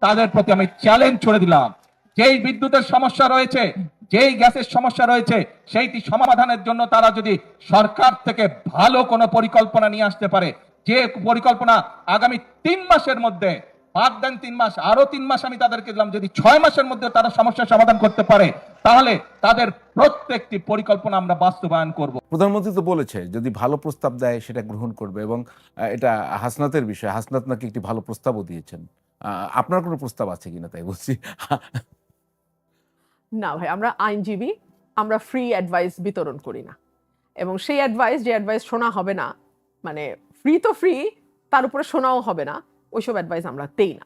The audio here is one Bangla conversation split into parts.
তাদের প্রতি আমি চ্যালেঞ্জ ছুড়ে দিলাম, যেই বিদ্যুতের সমস্যা রয়েছে, যেই গ্যাসের সমস্যা রয়েছে, সেইটি সমাধানের জন্য তারা যদি সরকার থেকে ভালো কোনো পরিকল্পনা নিয়ে আসতে পারে, যে পরিকল্পনা আগামী 3 মাসের মধ্যে, বাদ দেন 3 মাস, আরো 3 মাস আমি তাদেরকে দিলাম, যদি 6 মাসের মধ্যে তারা সমস্যার সমাধান করতে পারে, তাহলে তাদের প্রত্যেকটি পরিকল্পনা আমরা বাস্তবায়ন করব। প্রধানমন্ত্রী তো বলেছে যদি ভালো প্রস্তাব দেয় সেটা গ্রহণ করবে, এবং এটা হাসনাতের বিষয়। হাসনাত নাকি একটি ভালো প্রস্তাবও দিয়েছেন। আপনার কোনো প্রস্তাব আছে কিনা তাই বলছি। না ভাই, আমরা আইনজীবী, আমরা ফ্রি অ্যাডভাইস বিতরণ করি না। এবং সেই অ্যাডভাইস, যে অ্যাডভাইস শোনা হবে না, মানে ফ্রি তো ফ্রি, তার উপরে শোনাও হবে না, ওইসব অ্যাডভাইস আমরা দেই না।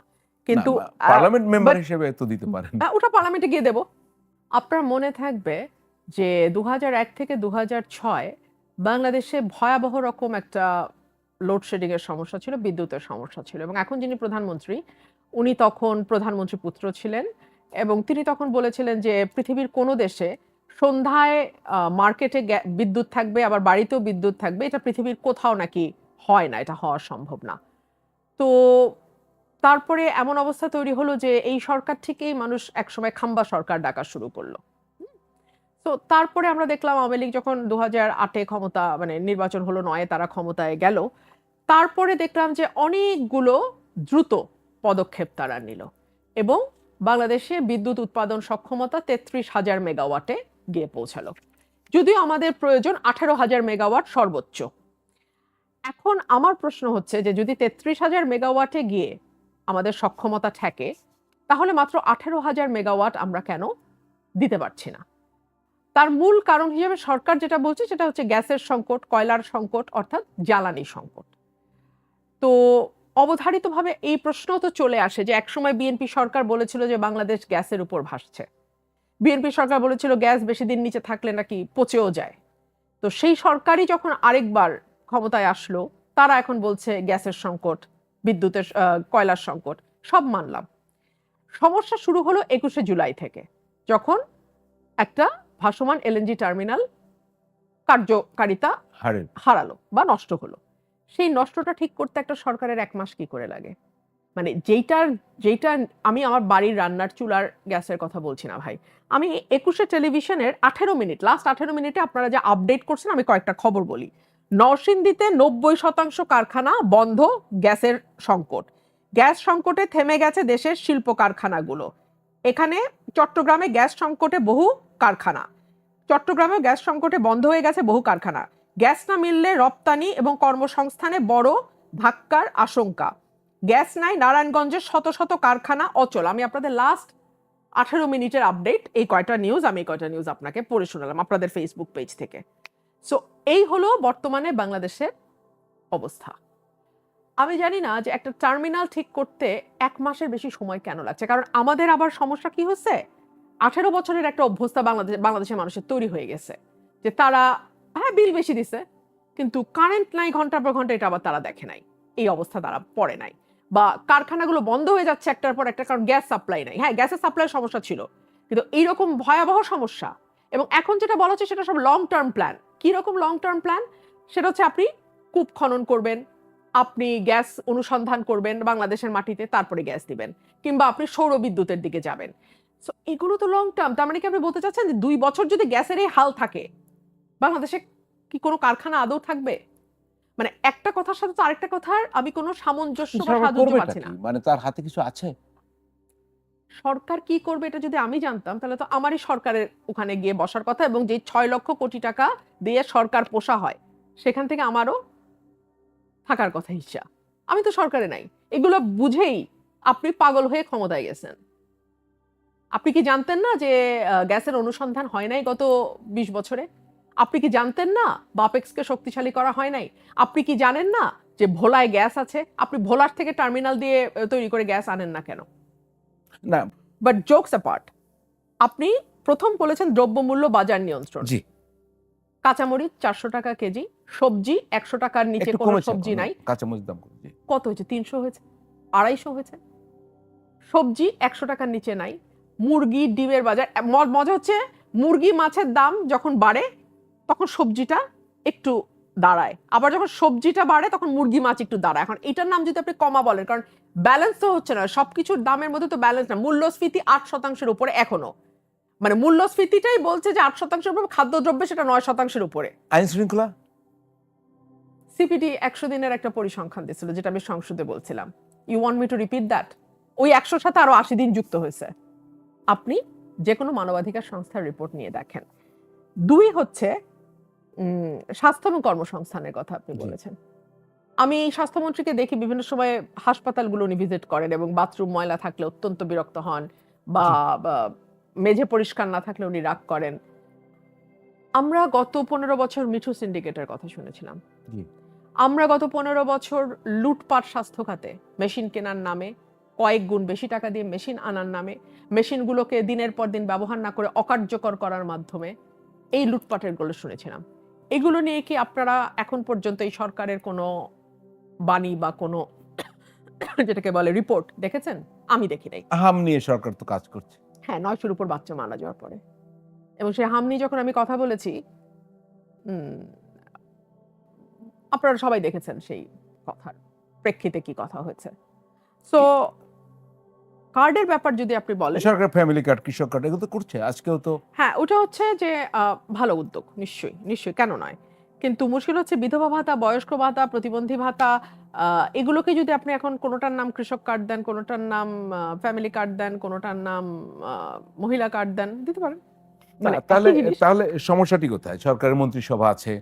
কিন্তু পার্লামেন্ট মেম্বার হিসেবে তো দিতে পারেন। ওটা পার্লামেন্টে গিয়ে দেব। আপনার মনে থাকবে যে 2001 থেকে 2006 বাংলাদেশে ভয়াবহ রকম একটা লোডশেডিং এর সমস্যা ছিল, বিদ্যুতের সমস্যা ছিল। এবং এখন যিনি প্রধানমন্ত্রী, উনি তখন প্রধানমন্ত্রী পুত্র ছিলেন, এবং তিনি তখন বলেছিলেন যে পৃথিবীর কোনো দেশে সন্ধ্যায় মার্কেটে বিদ্যুৎ থাকবে, আবার বাড়িতেও বিদ্যুৎ থাকবে, এটা পৃথিবীর কোথাও নাকি হয় না, এটা হওয়া সম্ভব না। তো তারপরে এমন অবস্থা তৈরি হলো যে এই সরকার থেকেই মানুষ একসময় খাম্বা সরকার ডাকা শুরু করলো। তো তারপরে আমরা দেখলাম আওয়ামী লীগ যখন 2008-এ ক্ষমতা, মানে নির্বাচন হলো 9-এ তারা ক্ষমতায় গেল, তারপরে দেখলাম যে অনেকগুলো দ্রুত পদক্ষেপ তারা নিল, এবং বাংলাদেশে বিদ্যুৎ উৎপাদন সক্ষমতা 33,000 মেগাওয়াটে গিয়ে পৌঁছালো। যদিও আমাদের প্রয়োজন 18,000 মেগাওয়াট সর্বোচ্চ। এখন আমার প্রশ্ন হচ্ছে যে যদি 33,000 মেগাওয়াটে গিয়ে আমাদের সক্ষমতা থাকে, তাহলে মাত্র 18,000 মেগাওয়াট আমরা কেন দিতে পারছি না? তার মূল কারণ হিসেবে সরকার যেটা বলছে সেটা হচ্ছে গ্যাসের সংকট, কয়লার সংকট, অর্থাৎ জ্বালানি সংকট। তো অবধারিতভাবে এই প্রশ্ন তো চলে আসে যে একসময় বিএনপি সরকার বলেছিল যে বাংলাদেশ গ্যাসের উপর ভাসছে। বিএনপি সরকার বলেছিল গ্যাস বেশি দিন নিচে থাকলে নাকি পচেও যায়। তো সেই সরকারই যখন আরেকবার ক্ষমতায় আসলো, তারা এখন বলছে গ্যাসের সংকট, বিদ্যুতের কয়লার সংকট। সব মানলাম। সমস্যা শুরু হলো 21শে জুলাই থেকে, যখন একটা ভাসমান এলএনজি টার্মিনাল কার্যকারিতা হারালো বা নষ্ট হলো। সেই নষ্টটা ঠিক করতে একটা সরকারের 1 মাস কি করে লাগে? মানে যেটা আমি আমার বাড়ির রান্নার চুলার গ্যাসের কথা বলছি না ভাই, আমি 21শে টেলিভিশনের 18 মিনিট, লাস্ট 18 মিনিটে আপনারা যে আপডেট করছেন, আমি কয়েকটা খবর বলি। নরসিংদীতে 90% কারখানা বন্ধ, গ্যাসের সংকট। গ্যাস সংকটে থেমে গেছে দেশের শিল্প কারখানাগুলো। এখানে চট্টগ্রামে গ্যাস সংকটে বহু কারখানা, চট্টগ্রামেও গ্যাস সংকটে বন্ধ হয়ে গেছে বহু কারখানা। গ্যাস না মিললে রপ্তানি এবং কর্মসংস্থানে বড় ধাক্কার আশঙ্কা। গ্যাস নাই নারায়ণগঞ্জের শত শত কারখানা অচল। আমি আপনাদের লাস্ট 18 মিনিটের আপডেট, এই কয়টা নিউজ আপনাকে পড়ে শোনালাম আপনাদের ফেসবুক পেজ থেকে। সো এই হলো বর্তমানে বাংলাদেশের অবস্থা। আমি জানি না যে একটা টার্মিনাল ঠিক করতে 1 মাসের বেশি সময় কেন লাগছে, কারণ আমাদের আবার সমস্যা কি হচ্ছে, 18 বছরের একটা অভ্যস্ত বাংলাদেশের মানুষের তৈরি হয়ে গেছে যে তারা বিল বেশি দিছে, কিন্তু কারেন্ট নাই ঘন্টার পর ঘন্টা, এটা আবার তারা দেখে নাই, এই অবস্থা তারা পড়ে নাই। বা কারখানাগুলো বন্ধ হয়ে যাচ্ছে একটার পর একটা, কারণ গ্যাস সাপ্লাই নাই। হ্যাঁ, গ্যাসের সাপ্লাই সমস্যা ছিল, কিন্তু এইরকম ভয়াবহ সমস্যা। এবং এখন যেটা বলা হচ্ছে সেটা সব লং টার্ম প্ল্যান। কি রকম লং টার্ম প্ল্যান? সেটা হচ্ছে আপনি কূপ খনন করবেন, আপনি গ্যাস অনুসন্ধান করবেন বাংলাদেশের মাটিতে, তারপরে গ্যাস দিবেন, কিংবা আপনি সৌর বিদ্যুতের দিকে যাবেন। সো এগুলো তো লং টার্ম। তার মানে কি আপনি বলতে চাচ্ছেন যে 2 বছর যদি গ্যাসের এই হাল থাকে, বাংলাদেশে কি কোনো কারখানা আদৌ থাকবে? মানে একটা কথার সাথে তো আরেকটা কথার আমি কোনো সামঞ্জস্য বা সাদুর্য পাচ্ছি না। মানে তার হাতে কিছু আছে? সরকার কি করবে এটা যদি আমি জানতাম, তাহলে তো আমারই সরকারের ওখানে গিয়ে বসার কথা, এবং যে 6 লক্ষ কোটি টাকা দিয়ে সরকার পোষা হয়, সেখান থেকে আমারও থাকার কথা হিসা। আমি তো সরকারে নাই। এগুলো বুঝেই আপনি পাগল হয়ে ক্ষমতায় গেছেন। আপনি কি জানতেন না যে গ্যাসের অনুসন্ধান হয় নাই গত 20 বছরে? আপনি কি জানতেন না বাপেক্সকে শক্তিশালী করা হয় নাই? আপনি কি জানেন না যে ভোলায় গ্যাস আছে? আপনি ভোলার থেকে টার্মিনাল দিয়ে তৈরি করে গ্যাস আনেন না কেন? না, বাট জোকস অ্যাপার্ট, আপনি প্রথম বলেছেন দ্রব্যমূল্য বাজার নিয়ন্ত্রণ। জি, কাঁচামরিচ 400 টাকা কেজি, সবজি 100 টাকার নিচে কোনো সবজি নাই। কাঁচামরিচ দাম কত হয়েছে? 300 হয়েছে, 250 হয়েছে। সবজি 100 টাকার নিচে নাই। মুরগি, ডিমের বাজার, মজা হচ্ছে মুরগি মাছের দাম যখন বাড়ে তখন সবজিটা একটু দাঁড়ায়, আবার যখন সবজিটা বাড়ে তখন মুরগি মাছ একটু দাঁড়ায়। এখন এটার নাম যদি আপনি কমা বলেন, কারণ ব্যালেন্স তো হচ্ছে না, সবকিছুর দামের মধ্যে তো ব্যালেন্স না। মূল্যস্ফীতি 8% উপরে এখনো, মানে মূল্যস্ফীতিটাই বলছে যে 8% উপরে, খাদ্যদ্রব্যে সেটা 9% উপরে। আইন শৃঙ্খলা সিপিডি 100 দিনের একটা পরিসংখ্যান দিয়েছিল, যেটা আমি সংসদে বলছিলাম। You want me to repeat that? ওই 100 সাথে আরো 80 দিন যুক্ত হয়েছে। আপনি যে কোনো মানবাধিকার সংস্থার রিপোর্ট নিয়ে দেখেন। 2 হচ্ছে স্বাস্থ্য এবং কর্মসংস্থানের কথা আপনি বলেছেন। আমি স্বাস্থ্যমন্ত্রীকে দেখি বিভিন্ন সময় হাসপাতালগুলো উনি ভিজিট করেন এবং বাথরুম ময়লা থাকলে অত্যন্ত বিরক্ত হন, বা মেঝে পরিষ্কার না থাকলে উনি রাগ করেন। আমরা গত 15 বছর মিঠু সিন্ডিকেটের কথা শুনেছিলাম। জি। আমরা গত 15 বছর লুটপাট স্বাস্থ্য খাতে, মেশিন কেনার নামে, কয়েক গুণ বেশি টাকা দিয়ে মেশিন আনার নামে, মেশিনগুলোকে দিনের পর দিন ব্যবহার না করে অকার্যকর করার মাধ্যমে এই লুটপাটের গুলো শুনেছিলাম। এগুলো নিয়ে কি আপনারা এখন পর্যন্ত এই সরকারের কোনো বাণী বা কোনো যেটাকে বলে রিপোর্ট দেখেছেন? আমি দেখি নাই। হাম নিয়ে সরকার তো কাজ করছে। হ্যাঁ, 900-র উপর বাচ্চা মারা যাওয়ার পরে, এবং সেই হাম নিয়ে যখন আমি কথা বলেছি, উম, আপনারা সবাই দেখেছেন সেই কথার প্রেক্ষিতে কি কথা হয়েছে। সো কার্ডের ব্যাপার যদি আপনি বলেন, সরকার ফ্যামিলি কার্ড, কৃষক কার্ড এগুলো তো করছে, আজকেও তো। হ্যাঁ, ওটা হচ্ছে যে ভালো উদ্যোগ, নিশ্চয়ই নিশ্চয়ই, কেন নয়। কিন্তু মুশকিল হচ্ছে বিধবা ভাতা, বয়স্ক ভাতা, প্রতিবন্ধী ভাতা, এগুলোকে যদি আপনি এখন কোনোটার নাম কৃষক কার্ড দেন, কোনোটার নাম ফ্যামিলি কার্ড দেন, কোনোটার নাম মহিলা কার্ড দেন, দিতে পারেন। না, মানে তাহলে একই জিনিস। তাহলে সমস্যাটি কোথায়? সরকারের মন্ত্রিসভা আছে,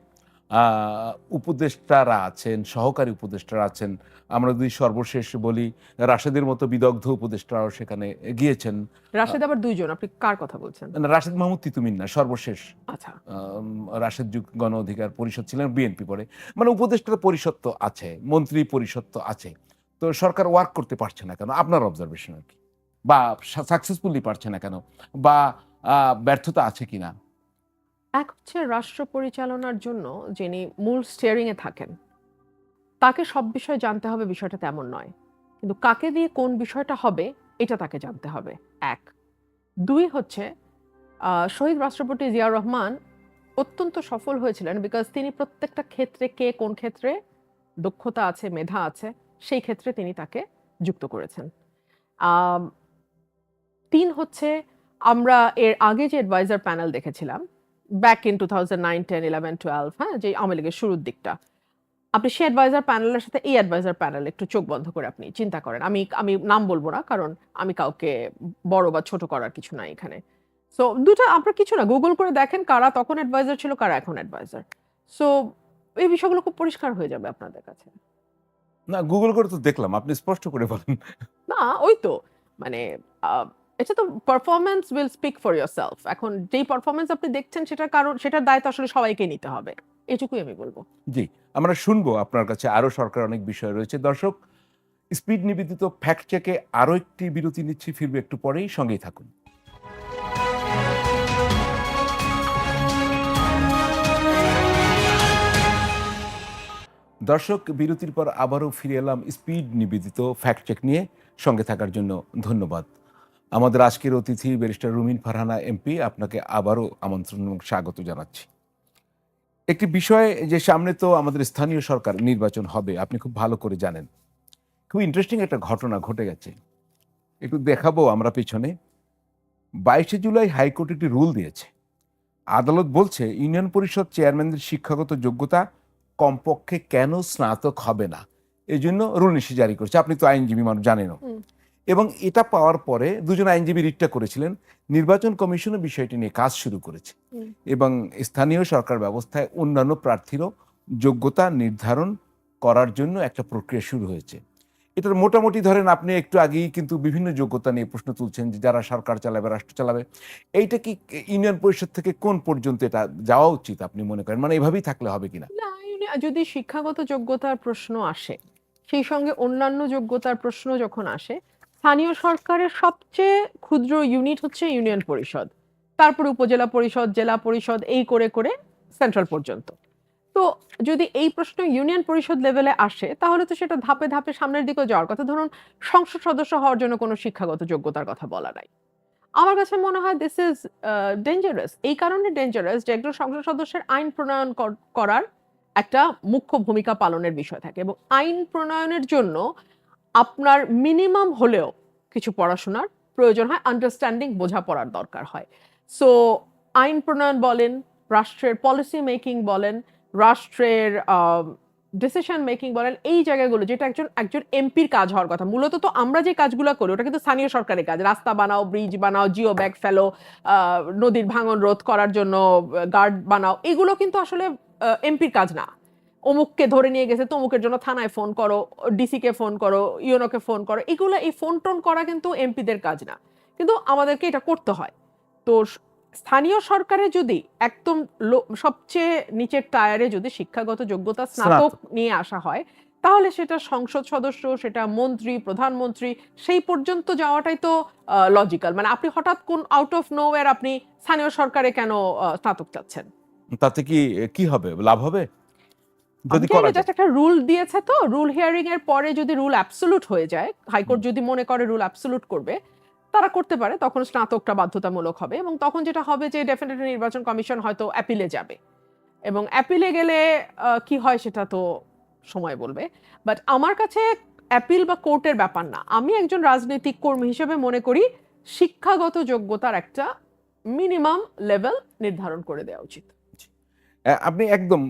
উপদেষ্টারা আছেন, সহকারী উপদেষ্টারা আছেন। আমরা যদি সর্বশেষ বলি, রাশেদের মতো বিদগ্ধ উপদেষ্টারাও সেখানে গিয়েছেন। রাশেদ আবার 2 জন, আপনি কার কথা বলছেন? না, রাশেদ মাহমুদ তিতুমির না, সর্বশেষ আচ্ছা, রাশেদ যুগ গণ অধিকার পরিষদ ছিলেন, বিএনপি পরে। মানে উপদেষ্টার পরিষদ তো আছে, মন্ত্রী পরিষদ তো আছে। তো সরকার ওয়ার্ক করতে পারছে না কেন? আপনার অবজারভেশন আর কি, বা সাকসেসফুলি পারছে না কেন, বা ব্যর্থতা আছে কিনা? এক হচ্ছে রাষ্ট্র পরিচালনার জন্য যিনি মূল স্টিয়ারিং এ থাকেন, তাকে সব বিষয় জানতে হবে, বিষয়টা তেমন নয়। কিন্তু কাকে দিয়ে কোন বিষয়টা হবে এটা তাকে জানতে হবে, 1। 2 হচ্ছে শহীদ রাষ্ট্রপতি জিয়াউর রহমান অত্যন্ত সফল হয়েছিলেন বিকজ তিনি প্রত্যেকটা ক্ষেত্রে কে কোন ক্ষেত্রে দক্ষতা আছে, মেধা আছে, সেই ক্ষেত্রে তিনি তাকে যুক্ত করেছেন। আম, 3 হচ্ছে আমরা এর আগে যে অ্যাডভাইজার প্যানেল দেখেছিলাম ব্যাক ইন 2009, 10, 11, 12, হ্যাঁ, যে আওয়ামী লীগের শুরুর দিকটা, আপনি সেই অ্যাডভাইজার প্যানেলের সাথে এই অ্যাডভাইজার প্যানেল একটু চোখ বন্ধ করে আপনি চিন্তা করেন। আমি আমি নাম বলবো না, কারণ আমি কাউকে বড় বা ছোট করার কিছু নাই এখানে। সো দুটা আপনার কিছু না, গুগল করে দেখেন কারা তখন অ্যাডভাইজার ছিল, কারা এখন অ্যাডভাইজার। সো এই বিষয়গুলো খুব পরিষ্কার হয়ে যাবে আপনাদের কাছে। না, গুগল করে তো দেখলাম, আপনি স্পষ্ট করে বলেন। না, ওই তো, মানে এটা তো performance will speak for yourself. এখন যেই পারফরম্যান্স আপনি দেখছেন সেটার কারণ, সেটার দায়িত্ব আসলে সবাইকে নিতে হবে, এটুকুই আমি বলবো। জি, আমরা শুনবো আপনার কাছে আরো সরকার অনেক বিষয় রয়েছে। দর্শক, স্পিড নিবেদিত ফ্যাক্ট চেকে আরো একটি বিরতি নিচ্ছি, ফিরবে একটু পরেই, সঙ্গেই থাকুন। দর্শক, বিরতির পর আবারও ফিরে এলাম স্পিড নিবেদিত ফ্যাক্ট চেক নিয়ে। সঙ্গে থাকার জন্য ধন্যবাদ। আমাদের আজকের অতিথি ব্যারিস্টার রুমিন ফারহানা এমপি, আপনাকে আবারও আমন্ত্রণ এবং স্বাগত জানাচ্ছি। একটি বিষয়, যে সামনে তো আমাদের স্থানীয় সরকার নির্বাচন হবে, আপনি খুব ভালো করে জানেন। খুব ইন্টারেস্টিং একটা ঘটনা ঘটে গেছে, একটু দেখাবো আমরা পেছনে। 22শে জুলাই হাইকোর্ট একটি রুল দিয়েছে। আদালত বলছে ইউনিয়ন পরিষদ চেয়ারম্যানদের শিক্ষাগত যোগ্যতা কমপক্ষে কেন স্নাতক হবে না, এই জন্য রুল নিষেধ জারি করেছে। আপনি তো আইনজীবী মানুষ, জানেনও। এবং এটা পাওয়ার পরে দুজন আইনজীবী রিটটা করেছিলেন, নির্বাচন কমিশনও বিষয়টি নিয়ে কাজ শুরু করেছে এবং স্থানীয় সরকার ব্যবস্থায় অন্যান্য প্রার্থীরও যোগ্যতা নির্ধারণ করার জন্য একটা প্রক্রিয়া শুরু হয়েছে। এটার মোটামুটি ধরেন, আপনি একটু আগেই কিন্তু বিভিন্ন যোগ্যতা নিয়ে প্রশ্ন তুলছেন, যে যারা সরকার চালাবে, রাষ্ট্র চালাবে, এইটা কি ইউনিয়ন পরিষদ থেকে কোন পর্যন্ত এটা যাওয়া উচিত আপনি মনে করেন? মানে এভাবেই থাকলে হবে কিনা? না, যদি শিক্ষাগত যোগ্যতার প্রশ্ন আসে, সেই সঙ্গে অন্যান্য যোগ্যতার প্রশ্ন যখন আসে, স্থানীয় সরকারের সবচেয়ে ক্ষুদ্র ইউনিট হচ্ছে ইউনিয়ন পরিষদ, তারপরে উপজেলা পরিষদ, জেলা পরিষদ, এই করে করে সেন্ট্রাল পর্যন্ত। তো যদি এই প্রশ্ন ইউনিয়ন পরিষদ লেভেলে আসে, তাহলে তো সেটা ধাপে ধাপে সামনের দিকে যাওয়ার কথা। ধরুন, সংসদ সদস্য হওয়ার জন্য কোনো শিক্ষাগত যোগ্যতার কথা বলা নাই। আমার কাছে মনে হয় দিস ইজ ডেঞ্জারাস। এই কারণে ডেঞ্জারাস যে একজন সংসদ সদস্যের আইন প্রণয়ন করার একটা মুখ্য ভূমিকা পালনের বিষয় থাকে এবং আইন প্রণয়নের জন্য আপনার মিনিমাম হলেও কিছু পড়াশোনার প্রয়োজন হয়, আন্ডারস্ট্যান্ডিং বোঝাপড়ার দরকার হয়। সো আইন প্রণয়ন বলেন, রাষ্ট্রের পলিসি মেকিং বলেন, রাষ্ট্রের ডিসিশন মেকিং বলেন, এই জায়গাগুলো যেটা একজন একজন এমপির কাজ হওয়ার কথা। মূলত তো আমরা যে কাজগুলো করি ওটা কিন্তু স্থানীয় সরকারের কাজ। রাস্তা বানাও, ব্রিজ বানাও, জিও ব্যাগ ফেলো, নদীর ভাঙন রোধ করার জন্য গার্ড বানাও, এগুলো কিন্তু আসলে এমপির কাজ না। অমুককে ধরে নিয়ে গেছে, তমুকের জন্য থানায় ফোন করো, ডিসিকে ফোন করো, ইউনোকে ফোন করো, এগুলো এই ফোন টোন করা কিন্তু এমপিদের কাজ না, কিন্তু আমাদেরকে এটা করতে হয়। তো স্থানীয় সরকারে যদি একদম সবচেয়ে নিচের টায়ারে যদি শিক্ষাগত যোগ্যতা স্নাতক নিয়ে আসা হয়, তাহলে সেটা সংসদ সদস্য, সেটা মন্ত্রী, প্রধানমন্ত্রী, সেই পর্যন্ত যাওয়াটাই তো লজিক্যাল। মানে আপনি হঠাৎ কোন আউট অফ নোওয়্যার আপনি স্থানীয় সরকারে কেন স্নাতক চাচ্ছেন? তাতে কি কি হবে, লাভ হবে যদি করা যায়? জাস্ট একটা রুল দিয়েছে, তো রুল হিয়ারিং এর পরে যদি রুল অ্যাবসলিউট হয়ে যায়, হাইকোর্ট যদি মনে করে রুল অ্যাবসলিউট করবে, তারা করতে পারে, তখন স্নাতকটা বাধ্যতামূলক হবে এবং তখন যেটা হবে যে ডেফিনেটলি নির্বাচন কমিশন হয়তো অ্যাপিলে যাবে এবং অ্যাপিলে গেলে কি হয় সেটা তো সময় বলবে। বাট আমার কাছে অ্যাপিল বা কোর্টের ব্যাপার না, আমি একজন রাজনৈতিক কর্মী হিসেবে মনে করি শিক্ষাগত যোগ্যতার একটা মিনিমাম লেভেল নির্ধারণ করে দেওয়া উচিত। আপনি একদম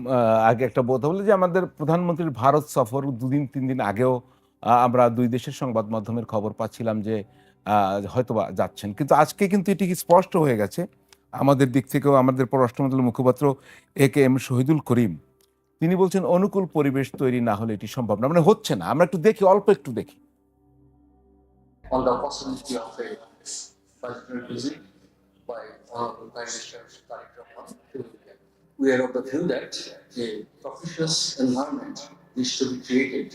আগে একটা কথা বললেন যে আমাদের প্রধানমন্ত্রীর ভারত সফর 2-3 দিন আগেও আমরা দুই দেশের সংবাদ মাধ্যমের খবর পাচ্ছিলাম যে হয়তোবা যাচ্ছেন, কিন্তু আজকে কিন্তু এটি স্পষ্ট হয়ে গেছে আমাদের দিক থেকেও। আমাদের পররাষ্ট্র মন্ত্রণালয়ের মুখপাত্র AK-M শহীদুল করিম তিনি বলছেন অনুকূল পরিবেশ তৈরি না হলে এটি সম্ভব না, মানে হচ্ছে না। আমরা একটু দেখি, অল্প একটু দেখি। On the possibility of a budgetary visit by Honorable Prime Minister Tariq Rahman to India. We are of the view that a propitious environment needs to be created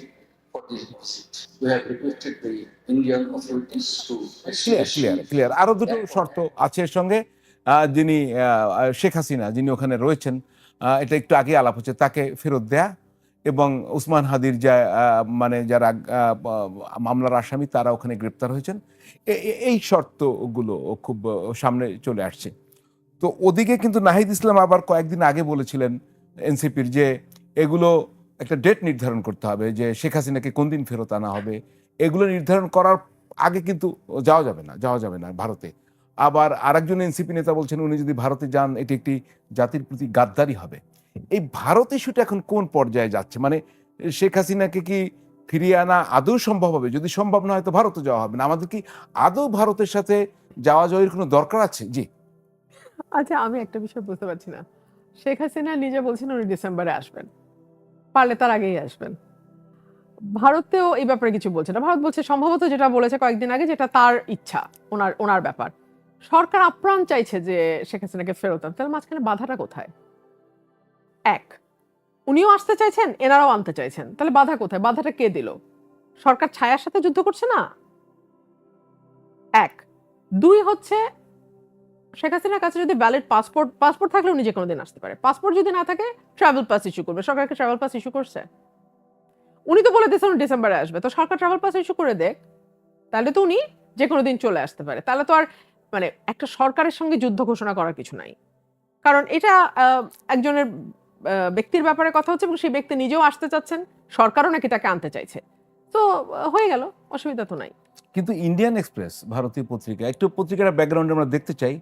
for this visit. We have requested the Indian authorities to clear. আরো দুটো শর্ত আছে এর সঙ্গে। যিনি শেখ হাসিনা যিনি ওখানে রয়েছেন, এটা একটু আগে আলাপ হচ্ছে, তাকে ফেরত দেয়া এবং উসমান হাদির মানে যারা মামলার আসামি তারা ওখানে গ্রেপ্তার হয়েছেন, এই শর্তগুলো খুব সামনে চলে আসছে। তো ওদিকে কিন্তু নাহিদ ইসলাম আবার কয়েকদিন আগে বলেছিলেন এনসিপির যে এগুলো একটা ডেট নির্ধারণ করতে হবে, যে শেখ হাসিনাকে কোন দিন ফেরত আনা হবে, এগুলো নির্ধারণ করার আগে কিন্তু যাওয়া যাবে না ভারতে। আবার আরেকজন এনসিপি নেতা বলছেন উনি যদি ভারতে যান এটি একটি জাতির প্রতি গাদ্দারি হবে। এই ভারত ইস্যুটা এখন কোন পর্যায়ে যাচ্ছে? মানে শেখ হাসিনাকে কি ফিরিয়ে আনা আদৌ সম্ভব হবে? যদি সম্ভব না হয় তো ভারতে যাওয়া হবে না। আমাদের কি আদৌ ভারতের সাথে যাওয়া যাওয়ার কোনো দরকার আছে? জি। আচ্ছা, আমি একটা বিষয় বুঝতে পারছি না। শেখ হাসিনা নিজে বলছেন উনি ডিসেম্বরে আসবেন, পারলে তার আগেই আসবেন। ভারতেও এই ব্যাপারে কিছু বলছে না। ভারত বলছে সম্ভবত যেটা বলেছে কয়েকদিন আগে, যেটা তার ইচ্ছা, ওনার ব্যাপার। সরকার আপ্রাণ চাইছে যে শেখ হাসিনাকে ফেরত আনতে, তাহলে মাঝখানে বাধাটা কোথায়? এক, উনিও আসতে চাইছেন, এনারাও আনতে চাইছেন, তাহলে বাধা কোথায়? বাধাটা কে দিল? সরকার ছায়ার সাথে যুদ্ধ করছে না? এক। দুই হচ্ছে, শেখ হাসিনার কাছে যদি ভ্যালিড পাসপোর্ট থাকলে উনি যে কোনো দিন আসতে পারে। পাসপোর্ট যদি না থাকে ট্রাভেল পাস ইস্যু করবে। সরকারকে ট্রাভেল পাস ইস্যু করছে? উনি তো বলে দিয়েছেন উনি ডিসেম্বরে আসবে, তো সরকার ট্রাভেল পাস ইস্যু করে দেখ, তাহলে তো উনি যে কোনো দিন চলে আসতে পারে। তাহলে তো আর মানে একটা সরকারের সঙ্গে যুদ্ধ ঘোষণা করার কিছু নাই, কারণ এটা একজনের ব্যক্তির ব্যাপারে কথা হচ্ছে এবং সেই ব্যক্তি নিজেও আসতে চাচ্ছেন, সরকারও নাকি তাকে আনতে চাইছে, তো হয়ে গেল, অসুবিধা তো নাই। কিন্তু ইন্ডিয়ান এক্সপ্রেস ভারতীয় পত্রিকা, একটু পত্রিকার ব্যাকগ্রাউন্ডে আমরা দেখতে চাই।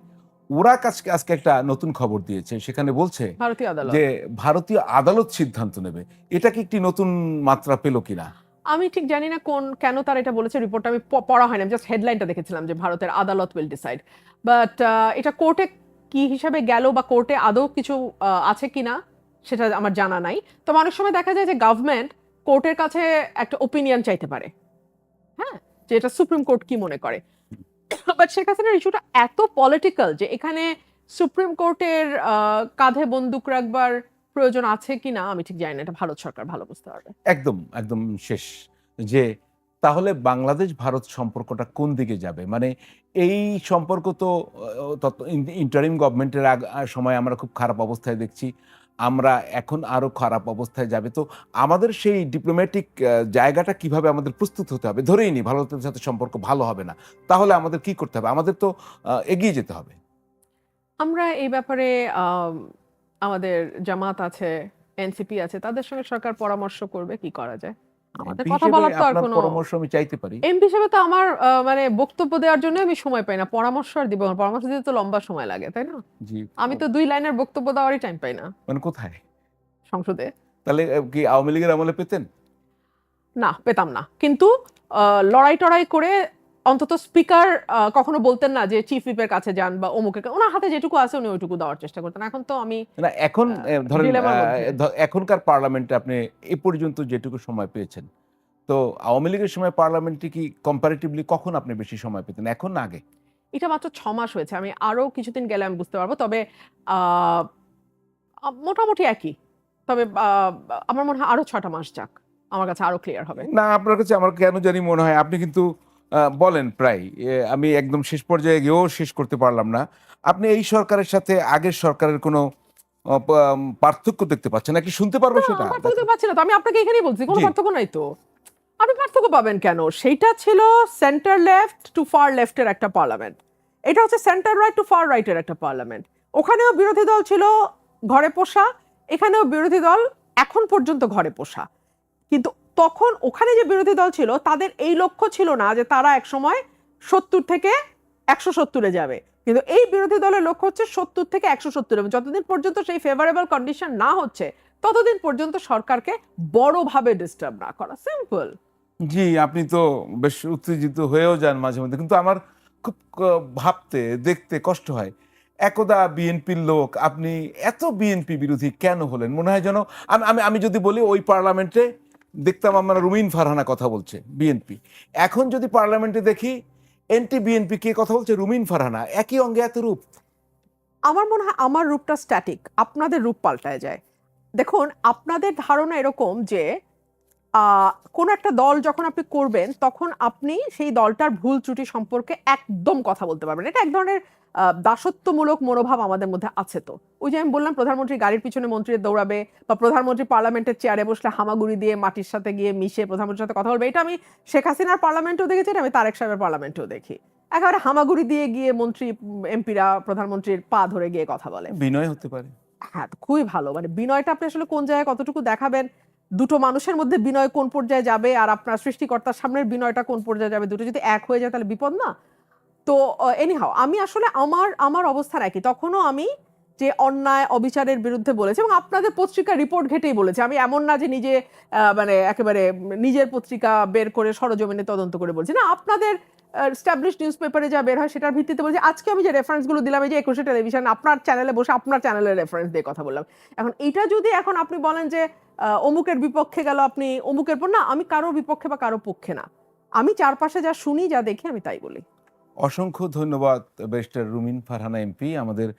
ওরা আজকে একটা নতুন খবর দিয়েছে, সেখানে বলছে ভারতীয় আদালত, যে ভারতীয় আদালত সিদ্ধান্ত নেবে। এটা কি একটি নতুন মাত্রা পেল কিনা? আমি ঠিক জানি না কেন তারা এটা বলেছে। রিপোর্টটা আমি পড়া হয়নি, আমি জাস্ট হেডলাইনটা দেখেছিলাম যে ভারতের আদালত উইল ডিসাইড। বাট এটা কোর্টে কি হিসাবে গেল বা কোর্টে আদৌ কিছু আছে কিনা সেটা আমার জানা নাই। তো অনেক সময় দেখা যায় যে গভর্নমেন্ট কোর্টের কাছে একটা ওপিনিয়ন চাইতে পারে, হ্যাঁ, যে এটা সুপ্রিম কোর্ট কি মনে করে। বাট শেখ হাসিনার ইস্যুটা এত পলিটিক্যাল যে এখানে সুপ্রিম কোর্টের কাঁধে বন্দুক রাখবার প্রয়োজন আছে কিনা আমি ঠিক জানি না, এটা ভারত সরকার ভালো বুঝতে পারবে। একদম শেষ যে তাহলে বাংলাদেশ ভারত সম্পর্কটা কোন দিকে যাবে? মানে এই সম্পর্ক তো ইন্টারিম গভর্নমেন্টের সময় আমরা খুব খারাপ অবস্থায় দেখছি, আমরা এখন আরো খারাপ অবস্থায় যাবে। তো আমাদের সেই ডিপ্লোম্যাটিক জায়গাটা কিভাবে আমাদের প্রস্তুত হতে হবে? ধরেই নি ভারতের সাথে সম্পর্ক ভালো হবে না, তাহলে আমাদের কি করতে হবে? আমাদের তো এগিয়ে যেতে হবে। আমরা এই ব্যাপারে আমাদের জামাত আছে, এনসিপি আছে, তাদের সঙ্গে সরকার পরামর্শ করবে কি করা যায়। আমাদের এমপি কথা হিসেবে বলার তো আর আপনার কোনো, পরামর্শ আমি চাইতে পারি। এমপি হিসেবে তো আমার মানে বক্তব্য দেওয়ার জন্য আমি সময় পাই না, পরামর্শ আর দিব না, পরামর্শ দিতে তো লম্বা সময় লাগে, তাই না? জি, আমি তো 2 লাইনের বক্তব্য দেওয়ারই টাইম পাই না মানে কোথায়? সংসদে। তাহলে কি আওয়ামী লীগের আমলে পেতেন? না, পেতাম না, কিন্তু লড়াই টড়াই করে অন্তত স্পিকার কখনো বলতেন না যে চিফ হুইপের কাছে যান বা অমুকের ওনার হাতে যেটুকু আছে উনি ওইটুকু দেওয়ার চেষ্টা করতেন। এখন তো আমি না এখন ধরেন dilemma র মধ্যে। এখনকার পার্লামেন্টে আপনি এ পর্যন্ত যেটুকু সময় পেয়েছেন, তো আওয়ামী লীগের সময় পার্লামেন্টে কি কম্পারেটিভলি কখন আপনি বেশি সময় পেতেন, এখন না আগে? এটা মাত্র 6 মাস হয়েছে, আমি আরো কিছুদিন গেলে আমি বুঝতে পারবো। তবে মোটামুটি একই। তবে আমার মনে হয় আরো 6টা মাস যাক, আমার কাছে আরো ক্লিয়ার হবে। না আপনার কাছে আমার কেন জানি মনে হয় আপনি কিন্তু বলেন প্রায় আমি একদম শেষ পর্যায়ে গিয়েও শেষ করতে পারলাম না। আপনি এই সরকারের সাথে আগের সরকারের কোনো পার্থক্য দেখতে পাচ্ছেন নাকি শুনতে পারবো সেটা? পার্থক্য পাচ্ছি না তো, আমি আপনাকে এখানেই বলছি কোনো জি। পার্থক্য নাই তো। আপনি পার্থক্য পাবেন কেন? সেইটা ছিল সেন্টার লেফট টু ফার লেফটের একটা পার্লামেন্ট, এটা হচ্ছে সেন্টার রাইট টু ফার রাইটের একটা পার্লামেন্ট। ওখানেও বিরোধী দল ছিল ঘরে পোষা, এখানেও বিরোধী দল এখন পর্যন্ত ঘরে পোষা। কিন্তু তখন ওখানে যে বিরোধী দল ছিল তাদের এই লক্ষ্য ছিল না যে তারা একসময় 70 থেকে 170-এ যাবে, কিন্তু এই বিরোধী দলের লক্ষ্য হচ্ছে 70 থেকে 170, এবং যতদিন পর্যন্ত সেই ফেভারেবল কন্ডিশন না হচ্ছে ততদিন পর্যন্ত সরকারকে বড়ভাবে ডিস্টার্ব না করা, সিম্পল। জি, আপনি তো বেশ উত্তেজিত হয়েও যান মাঝে মধ্যে, কিন্তু আমার খুব ভাবতে দেখতে কষ্ট হয়। একদা বিএনপির লোক, আপনি এত বিএনপি বিরোধী কেন হলেন? মনে হয় যেন আমি আমি আমি যদি বলি ওই পার্লামেন্টে দেখতাম আমরা রুমিন ফারহানা কথা বলছে বিএনপি, এখন যদি পার্লামেন্টে দেখি এনটি বিএনপি কে কথা বলছে, রুমিন ফারহানা, একই অঙ্গে এত রূপ। আমার মনে হয় আমার রূপটা স্ট্যাটিক, আপনাদের রূপ পাল্টায় যায়। দেখুন, আপনাদের ধারণা এরকম যে কোন একটা দল যখন আপনি করবেন তখন আপনি সেই দলটার ভুল ত্রুটি সম্পর্কে একদম কথা বলতে পারবেন, এটা এক ধরনের দাসত্বমূলক মনোভাব আমাদের মধ্যে আছে। তো ওই যে আমি বললাম প্রধানমন্ত্রী গাড়ির পিছনে মন্ত্রী দৌড়াবে, বা প্রধানমন্ত্রী পার্লামেন্টের চেয়ারে বসলে হামাগুড়ি দিয়ে মাটির সাথে গিয়ে মিশে প্রধানমন্ত্রীর সাথে কথা বলবে, এটা আমি শেখ হাসিনার পার্লামেন্টেও দেখেছি, এটা আমি তারেক সাহেবের পার্লামেন্টেও দেখি। একেবারে হামাগুড়ি দিয়ে গিয়ে মন্ত্রী এমপিরা প্রধানমন্ত্রীর পা ধরে গিয়ে কথা বলে। বিনয় হতে পারে। হ্যাঁ, তো খুবই ভালো, মানে বিনয়টা আপনি আসলে কোন জায়গায় কতটুকু দেখাবেন, দুটো মানুষের মধ্যে বিনয় কোন পর্যায়ে যাবে আর আপনার সৃষ্টিকর্তার সামনের বিনয়টা কোন পর্যায়ে যাবে, দুটো যদি এক হয়ে যায় তাহলে বিপদ না? তো এনিহাও আমি আসলে আমার আমার অবস্থান একই, তখনও আমি যে অন্যায় অবিচারের বিরুদ্ধে বলেছি এবং আপনাদের পত্রিকা রিপোর্ট ঘেটেই বলেছি। আমি এমন না যে নিজে মানে একেবারে নিজের পত্রিকা বের করে সরজমিনে তদন্ত করে বলছি না, আপনাদের স্টাবলিশড নিউজ পেপারে যা বের হয় সেটার ভিত্তিতে বলছি। আজকে আমি যে রেফারেন্সগুলো দিলাম, এই যে 21 টেলিভিশন আপনার চ্যানেলে বসে আপনার চ্যানেলের রেফারেন্স দিয়ে কথা বললাম। এখন এইটা যদি এখন আপনি বলেন যে অমুকের বিপক্ষে গেল, আপনি অমুকের পর, না, আমি কারো বিপক্ষে বা কারো পক্ষে না, আমি চারপাশে যা শুনি যা দেখি আমি তাই বলি। অসংখ্য ধন্যবাদ ব্যারিস্টার রুমিন ফারহানা এমপি আমাদের